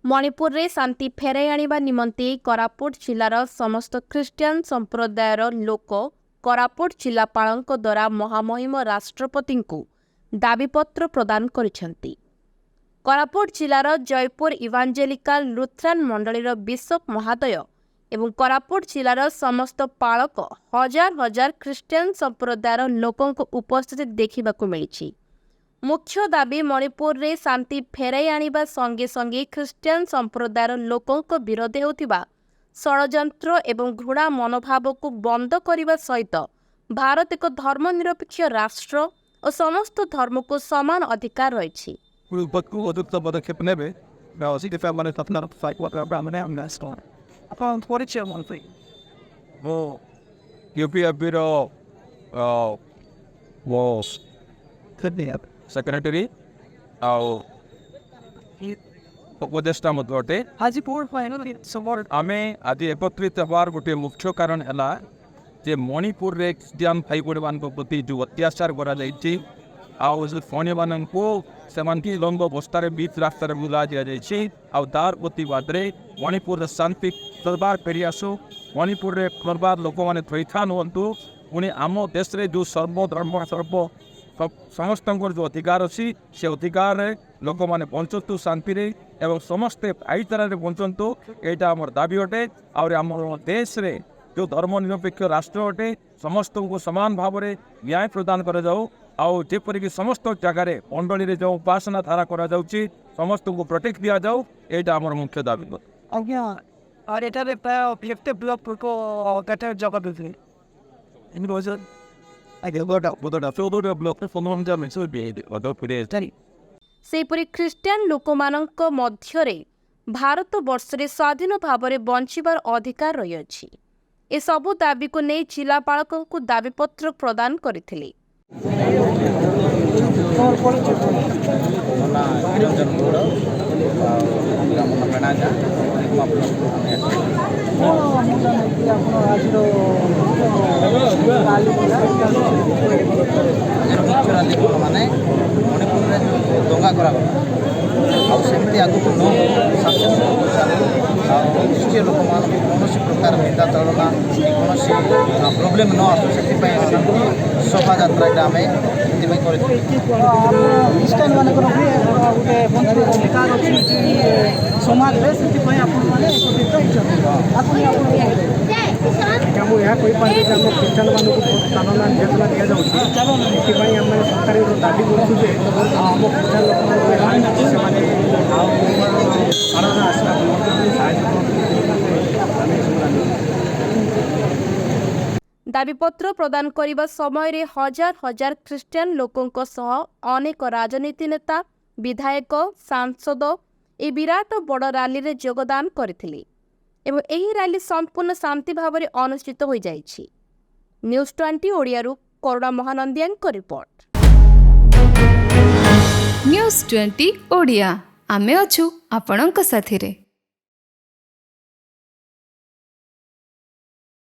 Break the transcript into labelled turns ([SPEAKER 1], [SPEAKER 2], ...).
[SPEAKER 1] मणिपुर रे शांति फेराई आनिबा निमंते कोरापुट जिलार समस्त ख्रिस्टियान संप्रदायर लोक कोरापुट जिलापालଙ୍କ द्वारा महामहिम राष्ट्रपति को दाबीपत्र प्रदान करिसेंती। कोरापुट जिलार जयपुर इवांजेलिकल लुथरान मंडलीर बिशप महोदय एवं कोरापुट जिलार समस्त पालक हजार हजार ख्रिस्टियान संप्रदायर लोकों उपस्थिति देखा मिली। मुख्य दाबी मणिपुर रे शांति फेराई आनिबा संगे संगे ख्रिस्टियान संप्रदायर लोकों विरोध होतिबा षड्यंत्र एवं घृणा मनोभाव को बंद करने सहित भारत एक धर्मनिरपेक्ष राष्ट्र और समस्त धर्म को समान अधिकार रही।
[SPEAKER 2] पदक्षेप नेबे सेक्रेटरी उपदेष्टा मध्य आमे आज एकत्रित हबार गोटे मुख्य कारण है जे मणिपुर रे क्रिश्चियन भाई भाई प्रति जो अत्याचार करा से लंग बस्तार बीच रास्तार बुला दि जाए तार प्रतिवाद मणिपुर शांति दरबार फेरी आसू मणिपुर रे दरबार लोक मैंने थैथान हूँ पुणी आम देश रे जो सर्वधर्म सर्व समस्त जो अधिकार अच्छी से अधिकार लोक मैंने बंचतु शांति एवं समस्ते भाईचारा बंचतु यहाँ आम दाबी अटे आम देश रे जो धर्मनिरपेक्ष राष्ट्र अटे समस्त को समान भाव में न्याय प्रदान कर जेपरिक समस्त जगार मंडली में जो उपासना धारा करा समस्त को प्रोटेक्ट दि जाऊ यहाँ आम मुख्य दाबी।
[SPEAKER 1] सेपरी ख्रिस्टियान लोक मानक मध्यरे भारत वर्ष रे स्वाधीन भाव में बंचिबार अधिकार रही अछि। ए सबु दाबी को नहीं जिलापालक को दाबीपत्र प्रदान करथिले।
[SPEAKER 3] माने मणिपुर में दंगा करा सेमती आगक न ख्रीष्टीय लोक मान कौन प्रकार हिंसा चलना कौन प्रोब्लेम न आसू से शोभा यात्रा आम ख्रीष्टान मान गोटे अधिकार अच्छी समाज में से ख्रीष्टान मान बहुत चालना निर्देशना दि जाऊँगी आम सरकार दाबी करूँ आम ख्रीष्टान
[SPEAKER 1] दाबीपत्र प्रदान करने समय रे हजार हजार ख्रिस्टियान लोकों सह अनेक राजनीति नेता विधायक सांसद ए विराट बड़ रैली रे योगदान करथिले एवं एही रैली संपूर्ण शांति भाव में अनुष्ठित हो जाइछि। न्यूज 20 ओडिया रु करुणा महानंदियांक रिपोर्ट।
[SPEAKER 4] न्यूज 20 ओडिया आमे अछु आपणक साथी रे।